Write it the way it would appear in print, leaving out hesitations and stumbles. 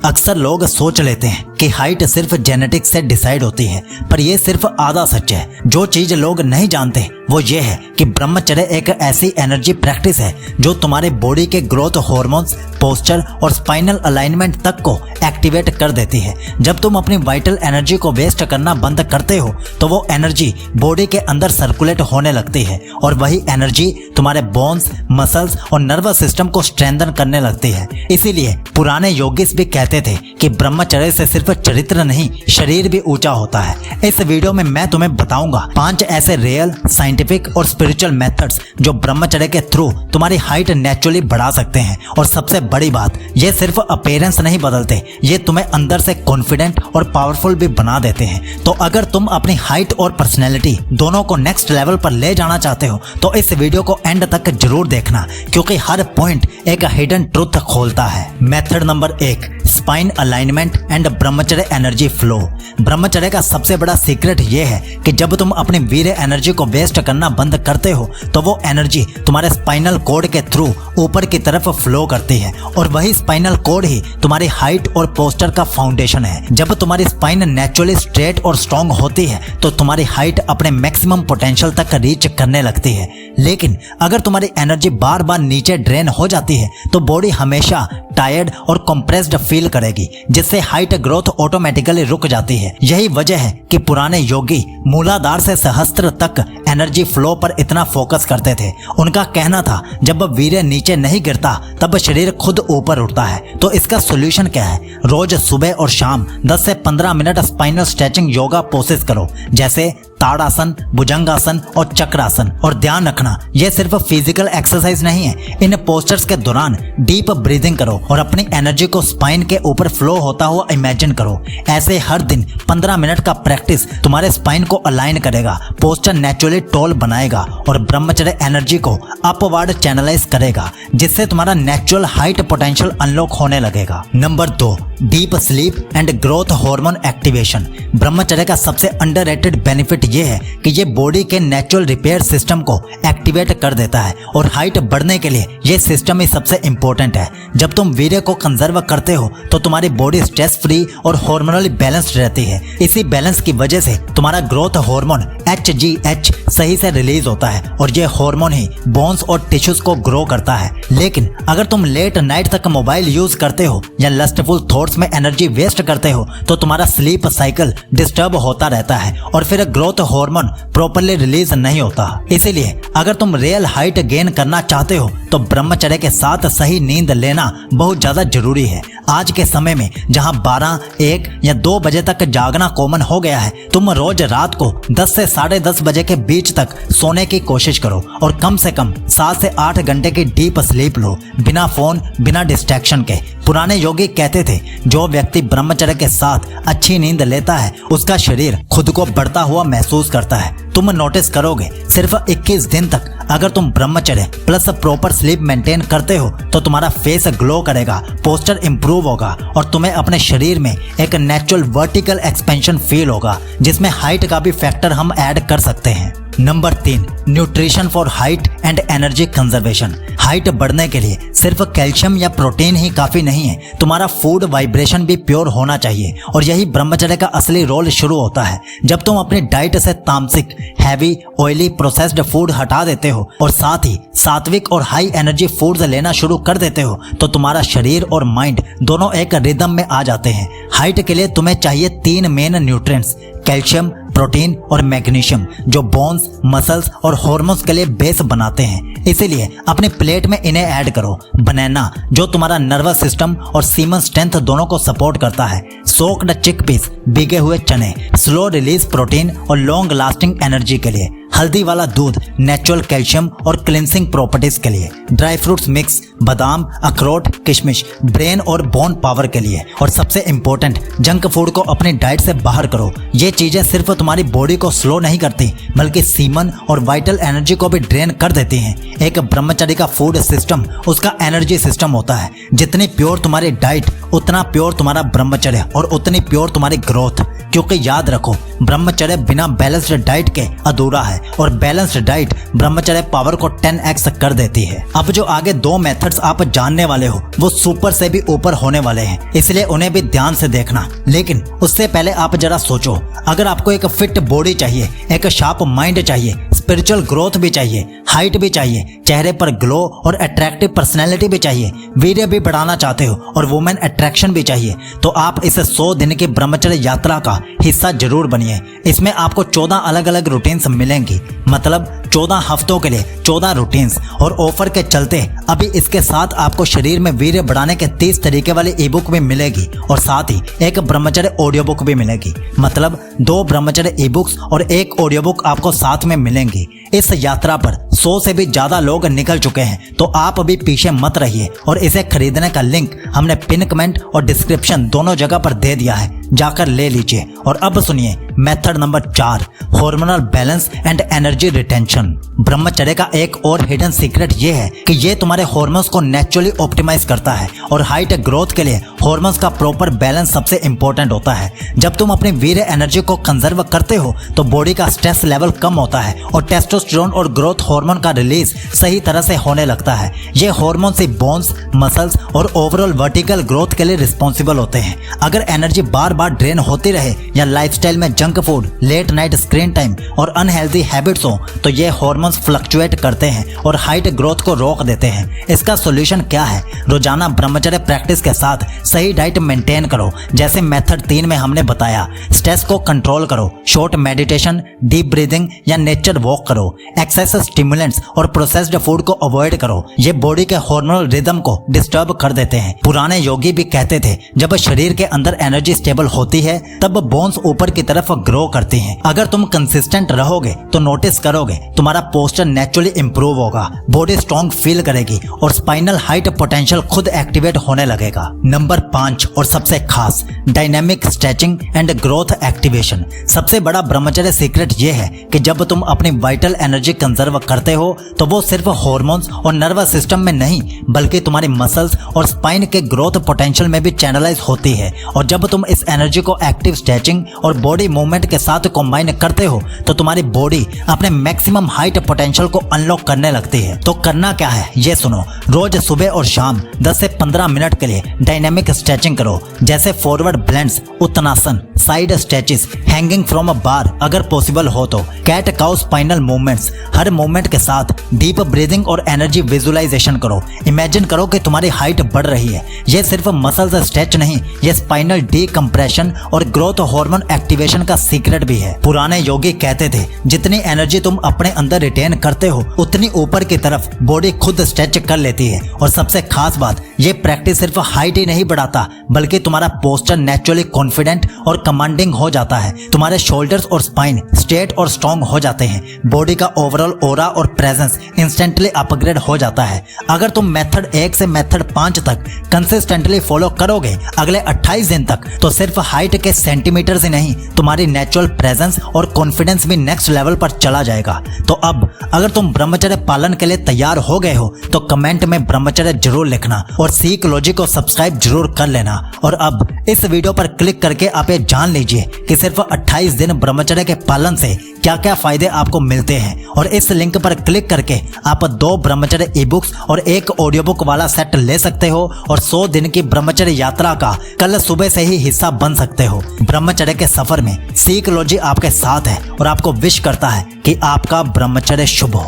अक्सर लोग सोच लेते हैं कि हाइट सिर्फ जेनेटिक्स से डिसाइड होती है, पर यह सिर्फ आधा सच है। जो चीज लोग नहीं जानते वो ये है कि ब्रह्मचर्य एक ऐसी एनर्जी प्रैक्टिस है जो तुम्हारे बॉडी के ग्रोथ हार्मोन्स, पोस्चर और स्पाइनल अलाइनमेंट तक को एक्टिवेट कर देती है। जब तुम अपनी वाइटल एनर्जी को वेस्ट करना बंद करते हो तो वो एनर्जी बॉडी के अंदर सर्कुलेट होने लगती है और वही एनर्जी तुम्हारे बोन्स, मसल्स और नर्वस सिस्टम को स्ट्रेंथन करने लगती है। इसीलिए पुराने योगिस भी कहते थे कि ब्रह्मचर्य से सिर्फ चरित्र नहीं, शरीर भी ऊंचा होता है। इस वीडियो में मैं तुम्हें बताऊंगा 5 ऐसे रियल, साइंटिफिक और स्पिरिचुअल मेथड्स जो ब्रह्मचर्य के थ्रू तुम्हारी हाइट नेचुरली बढ़ा सकते हैं। और सबसे बड़ी बात, ये सिर्फ अपीयरेंस नहीं बदलते, ये तुम्हें अंदर से कॉन्फिडेंट और पावरफुल भी बना देते हैं। तो अगर तुम अपनी हाइट और पर्सनैलिटी दोनों को नेक्स्ट लेवल पर ले जाना चाहते हो तो इस वीडियो को एंड तक जरूर देखना, क्योंकि हर पॉइंट एक हिडन ट्रुथ खोलता है। Method number 1, spine alignment and ब्रह्मचर्य एनर्जी फ्लो। ब्रह्मचर्य का सबसे बड़ा सीक्रेट ये है कि जब तुम अपनी वीर एनर्जी को वेस्ट करना बंद करते हो तो वो एनर्जी तुम्हारे स्पाइनल कोड के थ्रू ऊपर की तरफ फ्लो करती है और वही स्पाइनल कोड ही तुम्हारी हाइट और पोस्चर का फाउंडेशन है। जब तुम्हारी स्पाइन नेचुरली स्ट्रेट और स्ट्रॉन्ग होती है तो तुम्हारी हाइट अपने मैक्सिमम पोटेंशियल तक रीच करने लगती है। लेकिन अगर तुम्हारी एनर्जी बार बार नीचे ड्रेन हो जाती है तो बॉडी हमेशा टायर्ड और कंप्रेस्ड फील करेगी, जिससे हाइट ग्रोथ ऑटोमेटिकली रुक जाती है। यही वजह है कि पुराने योगी मूलाधार से सहस्त्र तक एनर्जी फ्लो पर इतना फोकस करते थे। उनका कहना था जब वीर्य नीचे नहीं गिरता तब शरीर खुद ऊपर उठता है। तो इसका सॉल्यूशन क्या है? रोज सुबह और शाम 10 से 15 minute spinal stretching yoga poses करो, जैसे ताड़ासन, भुजंगासन और चक्रासन। और ध्यान रखना, यह सिर्फ फिजिकल एक्सरसाइज नहीं है। इन पोस्चर्स के दौरान डीप ब्रीदिंग करो और अपनी एनर्जी को स्पाइन के ऊपर फ्लो होता हुआ इमेजिन करो। ऐसे हर दिन 15 मिनट का प्रैक्टिस तुम्हारे स्पाइन को अलाइन करेगा, पोस्चर नेचुरली टॉल बनाएगा और ब्रह्मचर्य एनर्जी को अपवर्ड चैनलाइज करेगा, जिससे तुम्हारा नेचुरल हाइट पोटेंशियल अनलॉक होने लगेगा। Number 2, deep sleep and growth hormone activation. ब्रह्मचर्य का सबसे अंडररेटेड बेनिफिट ये है कि ये बॉडी के नेचुरल रिपेयर सिस्टम को एक्टिवेट कर देता है और हाइट बढ़ने के लिए ये सिस्टम ही सबसे इंपॉर्टेंट है। जब तुम वीर्य को कंजर्व करते हो तो तुम्हारी बॉडी स्ट्रेस फ्री और हार्मोनली बैलेंस्ड रहती है। इसी बैलेंस की वजह से तुम्हारा ग्रोथ हार्मोन HGH सही से रिलीज होता है और ये हार्मोन ही बोन्स और टिश्यूज को ग्रो करता है। लेकिन अगर तुम लेट नाइट तक मोबाइल यूज करते हो या लस्टफुल थॉट्स में एनर्जी वेस्ट करते हो तो तुम्हारा स्लीप साइकिल डिस्टर्ब होता रहता है और फिर ग्रोथ हार्मोन प्रॉपर्ली रिलीज नहीं होता। इसीलिए अगर तुम रियल हाइट गेन करना चाहते हो तो ब्रह्मचर्य के साथ सही नींद लेना बहुत ज्यादा जरूरी है। आज के समय में जहां 12, 1 या 2 बजे तक जागना कॉमन हो गया है, तुम रोज रात को 10 से 10:30 बजे के बीच तक सोने की कोशिश करो और कम से कम 7 से 8 घंटे की डीप स्लीप लो, बिना फोन, बिना डिस्ट्रैक्शन के। पुराने योगी कहते थे जो व्यक्ति ब्रह्मचर्य के साथ अच्छी नींद लेता है उसका शरीर खुद को बढ़ता हुआ महसूस करता है। तुम नोटिस करोगे सिर्फ 21 दिन तक अगर तुम ब्रह्मचर्य प्लस प्रॉपर स्लीप मेंटेन करते हो तो तुम्हारा फेस ग्लो करेगा, पोस्चर इंप्रूव होगा और तुम्हें अपने शरीर में एक नेचुरल वर्टिकल एक्सपेंशन फील होगा, जिसमें हाइट का भी फैक्टर हम ऐड कर सकते हैं। Number 3, nutrition for height and energy conservation. Height बढ़ने के लिए सिर्फ कैल्शियम या प्रोटीन ही काफी नहीं है, तुम्हारा फूड वाइब्रेशन भी प्योर होना चाहिए और यही ब्रह्मचर्य का असली रोल शुरू होता है। जब तुम अपनी डाइट से तामसिक, हैवी, ऑयली, प्रोसेस्ड फूड हटा देते हो और साथ ही सात्विक और हाई एनर्जी फूड्स लेना शुरू कर देते हो तो तुम्हारा शरीर और माइंड दोनों एक रिदम में आ जाते हैं। हाइट के लिए तुम्हें चाहिए 3 मेन न्यूट्रिएंट्स, कैल्शियम, प्रोटीन और मैग्नीशियम, जो बोन्स, मसल्स और हार्मोन्स के लिए बेस बनाते हैं। इसीलिए अपने प्लेट में इन्हें ऐड करो। बनाना, जो तुम्हारा नर्वस सिस्टम और सीमन स्ट्रेंथ दोनों को सपोर्ट करता है। सोक्ड चिकपीस, भीगे हुए चने, स्लो रिलीज प्रोटीन और लॉन्ग लास्टिंग एनर्जी के लिए। हल्दी वाला दूध, नेचुरल कैल्शियम और क्लिनसिंग प्रॉपर्टीज के लिए। ड्राई फ्रूट्स मिक्स, बादाम, अखरोट, किशमिश, ब्रेन और बोन पावर के लिए। और सबसे इंपॉर्टेंट, जंक फूड को अपनी डाइट से बाहर करो। ये चीजें सिर्फ तुम्हारी बॉडी को स्लो नहीं करती बल्कि सीमन और वाइटल एनर्जी को भी ड्रेन कर देती हैं। एक ब्रह्मचर्य का फूड सिस्टम उसका एनर्जी सिस्टम होता है। जितनी प्योर तुम्हारी डाइट उतना प्योर तुम्हारा ब्रह्मचर्य और उतनी प्योर तुम्हारी ग्रोथ। क्योंकि याद रखो ब्रह्मचर्य बिना बैलेंस्ड डाइट के अधूरा है और बैलेंस्ड डाइट ब्रह्मचर्य पावर को 10x कर देती है। अब जो आगे 2 मेथड्स आप जानने वाले हो वो सुपर से भी ऊपर होने वाले हैं, इसलिए उन्हें भी ध्यान से देखना। लेकिन उससे पहले आप जरा सोचो, अगर आपको एक फिट बॉडी चाहिए, एक शार्प माइंड चाहिए, स्पिरिचुअल ग्रोथ भी चाहिए, हाइट भी चाहिए, चेहरे पर ग्लो और अट्रैक्टिव पर्सनैलिटी भी चाहिए, वीर्य भी बढ़ाना चाहते हो और वुमेन अट्रैक्शन भी चाहिए, तो आप इस 100 दिन की ब्रह्मचर्य यात्रा का हिस्सा जरूर बनिए। इसमें आपको 14 अलग अलग रूटीन्स मिलेंगी, मतलब 14 हफ्तों के लिए 14 रूटीन्स, और ऑफर के चलते अभी इसके साथ आपको शरीर में वीर्य बढ़ाने के 30 तरीके वाली ई बुक भी मिलेगी और साथ ही एक ब्रह्मचर्य ऑडियो बुक भी मिलेगी। मतलब 2 ब्रह्मचर्य ई बुक्स और 1 ऑडियो बुक आपको साथ में मिलेंगी। इस यात्रा पर 100 से भी ज्यादा लोग निकल चुके हैं, तो आप अभी पीछे मत रहिए और इसे खरीदने का लिंक हमने पिन कमेंट और डिस्क्रिप्शन दोनों जगह पर दे दिया है, जाकर ले लीजिए। और अब सुनिए method number 4, hormonal balance and energy retention. ब्रह्मचर्य का एक और हिडन सीक्रेट ये है कि ये तुम्हारे हार्मोन्स को नेचुरली ऑप्टिमाइज करता है और हाइट ग्रोथ के लिए हार्मोन्स का प्रॉपर बैलेंस सबसे इंपॉर्टेंट होता है। जब तुम अपनी वीर्य एनर्जी को कंजर्व करते हो तो बॉडी का स्ट्रेस लेवल कम होता है और टेस्टोस्टेरोन और ग्रोथ हार्मोन का रिलीज सही तरह से होने लगता है। ये हार्मोन से बोन्स, मसल्स और ओवरऑल वर्टिकल ग्रोथ के लिए रिस्पॉन्सिबल होते हैं। अगर एनर्जी बार बार ड्रेन होती रहे या लाइफस्टाइल में junk food, late night screen time और अनहेल्दी हैबिट्स हो तो ये हार्मोन्स फ्लक्चुएट करते हैं और हाइट ग्रोथ को रोक देते हैं। इसका सॉल्यूशन क्या है? रोजाना ब्रह्मचर्य प्रैक्टिस के साथ सही डाइट मेंटेन करो, जैसे मेथड 3 में हमने बताया। स्ट्रेस को कंट्रोल करो, शॉर्ट मेडिटेशन, डीप ब्रीदिंग या नेचर वॉक करो। एक्सेस स्टिमुलेंट्स और प्रोसेस्ड फूड को अवॉइड करो, ये बॉडी के हार्मोनल रिदम को डिस्टर्ब कर देते हैं। पुराने योगी भी कहते थे जब शरीर के अंदर एनर्जी स्टेबल होती है तब बोन्स ऊपर की तरफ ग्रो करती हैं। अगर तुम कंसिस्टेंट रहोगे तो नोटिस करोगे तुम्हारा पोस्चर नेचुरली इंप्रूव होगा, बॉडी स्ट्रॉन्ग फील करेगी और स्पाइनल हाइट पोटेंशियल खुद एक्टिवेट होने लगेगा। नंबर 5 और सबसे खास, dynamic stretching and growth activation. सबसे बड़ा ब्रह्मचर्य सीक्रेट ये है कि जब तुम अपनी वाइटल एनर्जी कंजर्व करते हो तो वो सिर्फ हार्मोन्स और नर्वस सिस्टम में नहीं बल्कि तुम्हारी मसल्स और स्पाइन के ग्रोथ पोटेंशियल में भी चैनलाइज होती है। और जब तुम इस एनर्जी को एक्टिव स्ट्रेचिंग और बॉडी मूवमेंट के साथ कंबाइन करते हो तो तुम्हारी बॉडी अपने मैक्सिमम हाइट पोटेंशियल को अनलॉक करने लगती है। तो करना क्या है ये सुनो। रोज सुबह और शाम 10 से 15 मिनट के लिए डायनेमिक स्ट्रेचिंग करो, जैसे forward bends, Uttanasana, side stretches, hanging from a bar अगर पॉसिबल हो तो, कैट काउ स्पाइनल मूवमेंट्स। हर मूवमेंट के साथ डीप ब्रीदिंग और एनर्जी विजुअलाइजेशन करो। इमेजिन करो कि तुम्हारी हाइट बढ़ रही है। ये सिर्फ मसल्स स्ट्रेच नहीं, ये स्पाइनल डीकंप्रेशन और ग्रोथ हार्मोन एक्टिवेशन का सीक्रेट भी है। पुराने योगी कहते थे जितनी एनर्जी तुम अपने अंदर रिटेन करते हो उतनी ऊपर की तरफ बॉडी खुद स्ट्रेच कर लेती है। और सबसे खास बात, ये प्रैक्टिस सिर्फ हाइट ही नहीं बढ़ाता बल्कि तुम्हारा पोस्चर नेचुरली कॉन्फिडेंट और कमांडिंग हो जाता है। तुम्हारे शोल्डर्स और स्पाइन स्ट्रेट और स्ट्रॉन्ग हो जाते हैं। बॉडी का ओवरऑल ऑरा और प्रेजेंस इंस्टेंटली अपग्रेड हो जाता है। अगर तुम मेथड 1 से मेथड 5 तक कंसिस्टेंटली फॉलो करोगे अगले 28 दिन तक, तो सिर्फ हाइट के सेंटीमीटर्स ही नहीं, तुम्हारी नेचुरल प्रेजेंस और कॉन्फिडेंस भी नेक्स्ट लेवल पर चला जाएगा। तो अब अगर तुम ब्रह्मचर्य पालन के लिए तैयार हो गए हो तो कमेंट में ब्रह्मचर्य जरूर लिखना और सीख लॉजिक को सब्सक्राइब जरूर कर लेना। और अब इस वीडियो पर क्लिक करके आप ये जान लीजिए कि सिर्फ 28 दिन ब्रह्मचर्य के पालन से क्या क्या फायदे आपको मिलते हैं। और इस लिंक पर क्लिक करके आप 2 ब्रह्मचर्य ई बुक्स और 1 ऑडियो बुक वाला सेट ले सकते हो और 100 दिन की ब्रह्मचर्य यात्रा का कल सुबह से ही हिस्सा बन सकते हो। ब्रह्मचर्य के सफर में सीख लॉजिक आपके साथ है और आपको विश करता है कि आपका ब्रह्मचर्य शुभ हो।